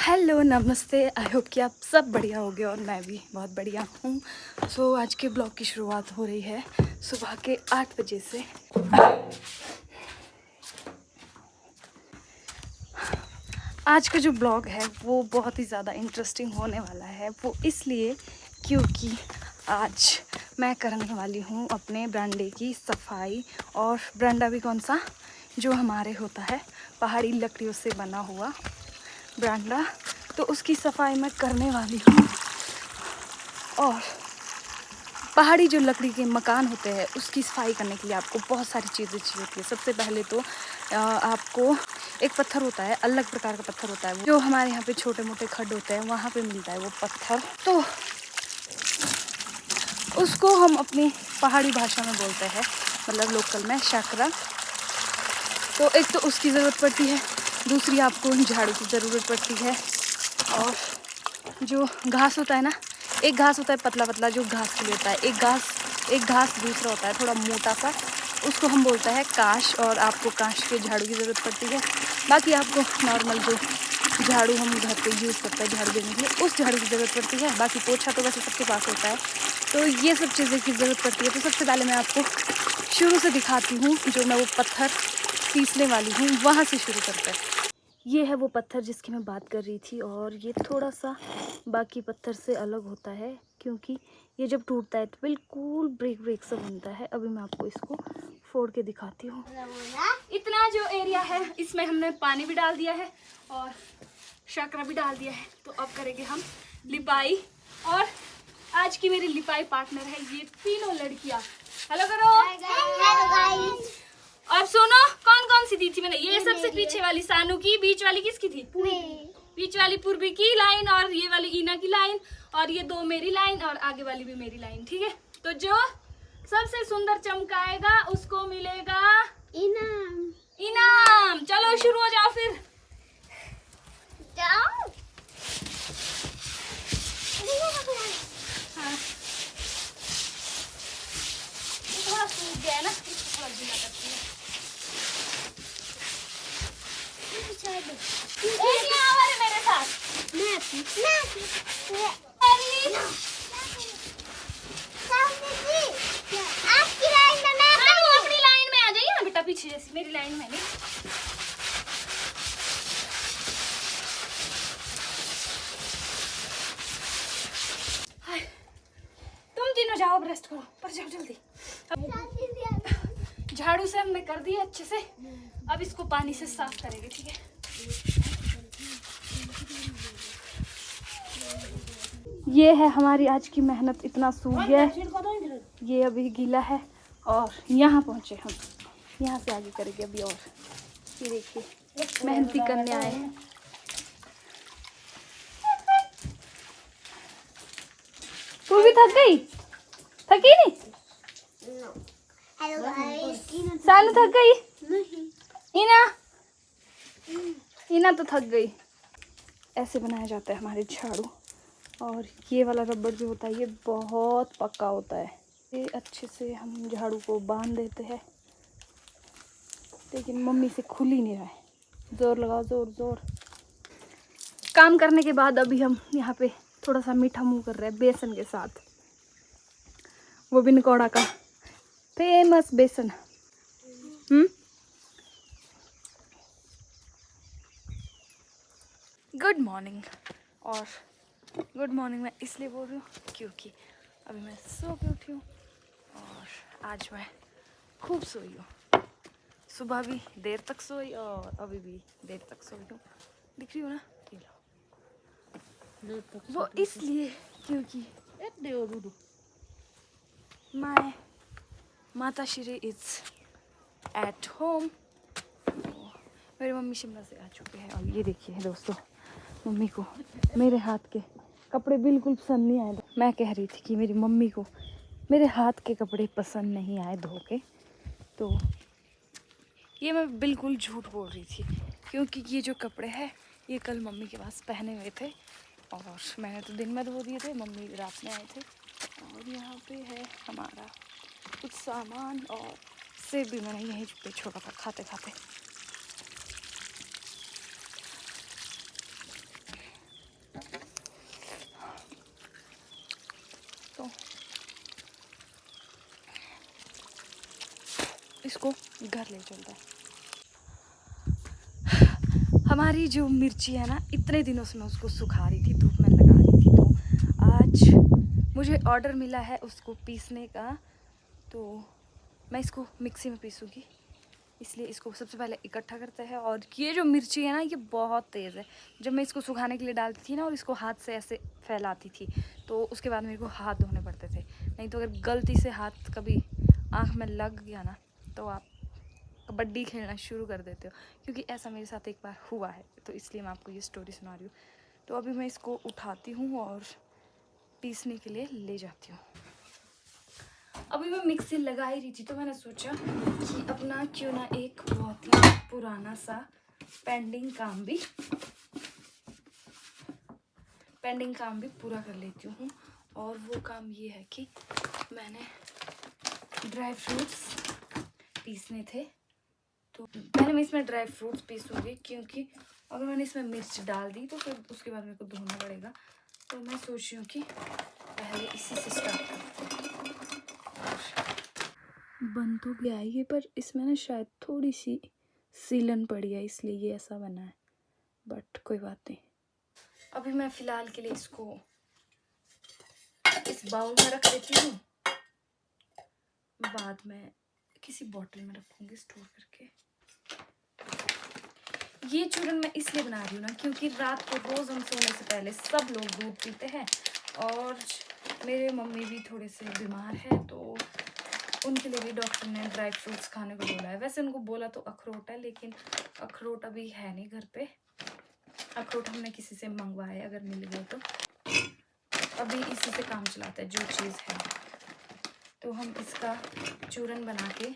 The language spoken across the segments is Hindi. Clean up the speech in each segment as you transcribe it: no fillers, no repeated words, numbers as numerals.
हेलो नमस्ते। आई होप कि आप सब बढ़िया होगे और मैं भी बहुत बढ़िया हूँ। आज के ब्लॉग की शुरुआत हो रही है सुबह के 8 बजे से। आज का जो ब्लॉग है वो बहुत ही ज़्यादा इंटरेस्टिंग होने वाला है। वो इसलिए क्योंकि आज मैं करने वाली हूँ अपने बरामदे की सफाई। और बरामदा भी कौन सा, जो हमारे होता है पहाड़ी लकड़ियों से बना हुआ बरामदा, तो उसकी सफाई मैं करने वाली हूँ। और पहाड़ी जो लकड़ी के मकान होते हैं उसकी सफाई करने के लिए आपको बहुत सारी चीज़ें चाहिए होती है। सबसे पहले तो आपको एक पत्थर होता है, अलग प्रकार का पत्थर होता है, जो हमारे यहाँ पे छोटे मोटे खड्ड होते हैं वहाँ पे मिलता है वो पत्थर। तो उसको हम अपनी पहाड़ी भाषा में बोलते हैं, मतलब लोकल में शाकरा। तो एक तो उसकी ज़रूरत पड़ती है, दूसरी आपको झाड़ू की ज़रूरत पड़ती है। और जो घास होता है ना, एक घास होता है पतला पतला जो घास के लिए होता है, एक घास दूसरा होता है थोड़ा मोटा सा, उसको हम बोलते हैं काश। और आपको काश के झाड़ू की ज़रूरत पड़ती है। बाकी आपको नॉर्मल जो झाड़ू हम घर पे यूज़ करते हैं झाड़ू देने के लिए, उस झाड़ू की ज़रूरत पड़ती है। बाकी पोछा तो वैसे सबके पास होता है। तो ये सब चीज़ें की ज़रूरत पड़ती है। तो सबसे पहले मैं आपको शुरू से दिखाती हूँ, जो मैं वो पत्थर पीसने वाली हूँ वहाँ से शुरू करते हैं। ये है वो पत्थर जिसकी मैं बात कर रही थी। और ये थोड़ा सा बाकी पत्थर से अलग होता है, क्योंकि ये जब टूटता है तो बिल्कुल ब्रेक सा बनता है। अभी मैं आपको इसको फोड़ के दिखाती हूँ। इतना जो एरिया है इसमें हमने पानी भी डाल दिया है और शक्कर भी डाल दिया है। तो अब करेंगे हम लिपाई। और आज की मेरी लिपाई पार्टनर है ये तीनों लड़कियाँ। हेलो करो। अब सुनो कौन कौन सी दी थी मैंने। ये सबसे पीछे वाली सानू की, बीच वाली किसकी थी? बीच वाली पूर्वी की लाइन, और ये वाली ईना की लाइन, और ये दो मेरी लाइन, और आगे वाली भी मेरी लाइन। ठीक है, तो जो सबसे सुंदर चमकाएगा उसको मिलेगा इनाम। इनाम। चलो शुरू हो जाओ फिर। जाओ। हाँ। थोड़ा सूख गया है ना, इसको थोड़ा गीला करती है। मेरे साथ आपकी लाइन में मैं अपनी लाइन में आ जाइए ना बेटा, पीछे जैसी मेरी लाइन में नहीं। तुम तीनों जाओ, अब रेस्ट करो, पर जाओ जल्दी। झाड़ू से हमने कर दिया अच्छे से। अब इसको पानी से साफ करेंगे। ठीक है, ये है हमारी आज की मेहनत। इतना सूख गया है, ये अभी गीला है। और यहाँ पहुँचे हम, यहाँ से आगे करेंगे अभी। और ये देखिए मेहनती करने आए हैं। तू भी थक गई? थकी नहीं? सानू थक गई? इना तो थक गई। ऐसे बनाया जाता है हमारे झाड़ू। और ये वाला रबड़ जो होता है ये बहुत पक्का होता है। ये अच्छे से हम झाड़ू को बांध देते हैं, लेकिन मम्मी से खुल ही नहीं रहा है। जोर लगाओ, जोर जोर। काम करने के बाद अभी हम यहाँ पे थोड़ा सा मीठा मुंह कर रहे हैं बेसन के साथ, वो भी निकोड़ा का फेमस बेसन। Good morning. और गुड मॉर्निंग मैं इसलिए बोल रही हूँ क्योंकि अभी मैं सो के उठी हूँ और आज मैं खूब सोई हूँ। सुबह भी देर तक सोई और अभी भी देर तक सोई हूँ। दिख रही हूँ ना? वो इसलिए क्योंकि माय माता श्री इज एट होम। मेरी मम्मी शिमला से आ चुके हैं। और ये देखिए दोस्तों, मम्मी को मेरे हाथ के कपड़े बिल्कुल पसंद नहीं आए। मैं कह रही थी कि मेरी मम्मी को मेरे हाथ के कपड़े पसंद नहीं आए धो के, तो ये मैं बिल्कुल झूठ बोल रही थी, क्योंकि ये जो कपड़े हैं ये कल मम्मी के पास पहने हुए थे और मैंने तो दिन में धो दिए थे, मम्मी रात में आए थे। और यहाँ पे है हमारा कुछ सामान, और सेब भी मैंने यहीं पे छोड़ा था खाते खाते। इसको घर ले चलते हैं। हमारी जो मिर्ची है ना, इतने दिनों से मैं उसको सुखा रही थी, धूप में लगा रही थी, तो आज मुझे ऑर्डर मिला है उसको पीसने का, तो मैं इसको मिक्सी में पीसूँगी। इसलिए इसको सबसे पहले इकट्ठा करते हैं। और ये जो मिर्ची है ना, ये बहुत तेज़ है। जब मैं इसको सुखाने के लिए डालती थी ना और इसको हाथ से ऐसे फैलाती थी, तो उसके बाद मेरे को हाथ धोने पड़ते थे। नहीं तो अगर गलती से हाथ कभी आँख में लग गया ना, तो आप कबड्डी खेलना शुरू कर देते हो, क्योंकि ऐसा मेरे साथ एक बार हुआ है। तो इसलिए मैं आपको ये स्टोरी सुना रही हूँ। तो अभी मैं इसको उठाती हूँ और पीसने के लिए ले जाती हूँ। अभी मैं मिक्सी लगा ही रही थी, तो मैंने सोचा कि अपना क्यों ना एक बहुत ही पुराना सा पेंडिंग काम भी पूरा कर लेती हूँ। और वो काम ये है कि मैंने ड्राई फ्रूट्स पीसने थे, तो पहले मैं इसमें ड्राई फ्रूट्स पीसूँगी, क्योंकि अगर मैंने इसमें मिर्च डाल दी तो फिर उसके बाद मेरे को धोना पड़ेगा। तो मैं सोच रही हूँ कि पहले इसी से स्टार्ट करते हैं। बन तो गया है ये, पर इसमें ना शायद थोड़ी सी सीलन पड़ी है, इसलिए ये ऐसा बना है, बट कोई बात नहीं। अभी मैं फ़िलहाल के लिए इसको इस बाउल में रख देती हूँ, बाद में किसी बॉटल में रखूँगी स्टोर करके। ये चूरन मैं इसलिए बना रही हूँ ना, क्योंकि रात को रोज़ हम सोने से पहले सब लोग दूध पीते हैं, और मेरे मम्मी भी थोड़े से बीमार है, तो उनके लिए भी डॉक्टर ने ड्राई फ्रूट्स खाने को बोला है। वैसे उनको बोला तो अखरोट है, लेकिन अखरोट अभी है नहीं घर पे। अखरोट हमने किसी से मंगवाए, अगर मिल गए तो अभी इसी से काम चलाता है जो चीज़ है। तो हम इसका चूरन बना के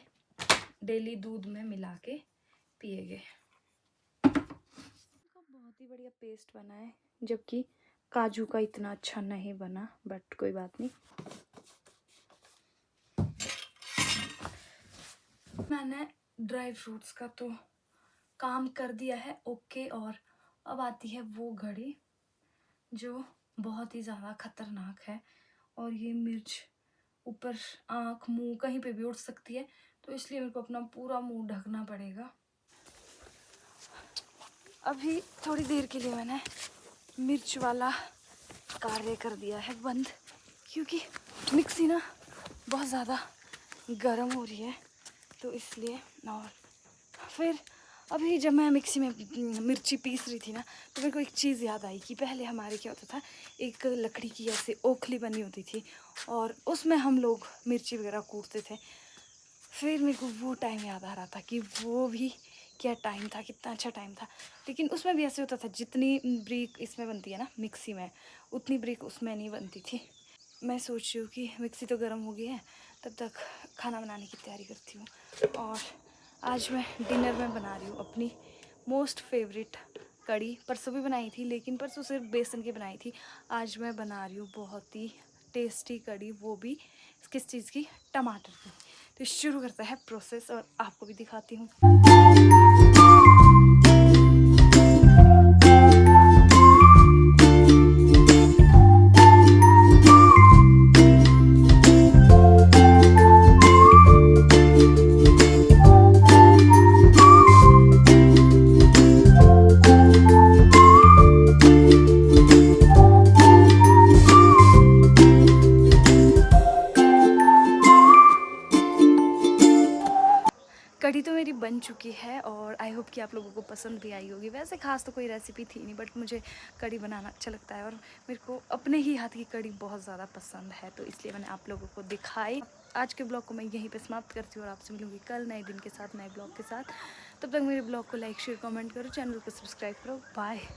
डेली दूध में मिला के पिएंगे। बहुत ही बढ़िया पेस्ट बना है, जबकि काजू का इतना अच्छा नहीं बना, बट कोई बात नहीं। मैंने ड्राई फ्रूट्स का तो काम कर दिया है ओके, और अब आती है वो घड़ी जो बहुत ही ज़्यादा खतरनाक है। और ये मिर्च ऊपर आँख मुंह कहीं पे भी उठ सकती है, तो इसलिए मेरे को अपना पूरा मुंह ढकना पड़ेगा। अभी थोड़ी देर के लिए मैंने मिर्च वाला कार्य कर दिया है बंद, क्योंकि मिक्सी ना बहुत ज़्यादा गर्म हो रही है, तो इसलिए। और फिर अभी जब मैं मिक्सी में मिर्ची पीस रही थी ना, तो मेरे को एक चीज़ याद आई कि पहले हमारे क्या होता था, एक लकड़ी की ऐसे ओखली बनी होती थी, और उसमें हम लोग मिर्ची वगैरह कूटते थे। फिर मेरे को वो टाइम याद आ रहा था कि वो भी क्या टाइम था, कितना अच्छा टाइम था। लेकिन उसमें भी ऐसे होता था, जितनी ब्रीक इसमें बनती है ना मिक्सी में, उतनी ब्रीक उसमें नहीं बनती थी। मैं सोच रही हूँ कि मिक्सी तो गर्म हो गई है, तब तक खाना बनाने की तैयारी करती हूँ। और आज मैं डिनर में बना रही हूँ अपनी मोस्ट फेवरेट कड़ी। परसों भी बनाई थी, लेकिन परसों सिर्फ बेसन की बनाई थी। आज मैं बना रही हूँ बहुत ही टेस्टी कड़ी, वो भी किस चीज़ की, टमाटर की। तो शुरू करता है प्रोसेस, और आपको भी दिखाती हूँ। कढ़ी तो मेरी बन चुकी है, और आई होप कि आप लोगों को पसंद भी आई होगी। वैसे खास तो कोई रेसिपी थी नहीं, बट मुझे कढ़ी बनाना अच्छा लगता है, और मेरे को अपने ही हाथ की कढ़ी बहुत ज़्यादा पसंद है, तो इसलिए मैंने आप लोगों को दिखाई। आज के ब्लॉग को मैं यहीं पे समाप्त करती हूँ, और आपसे मिलूँगी कल नए दिन के साथ, नए ब्लॉग के साथ। तब तक मेरे ब्लॉग को लाइक शेयर कमेंट करो, चैनल को सब्सक्राइब करो। बाय।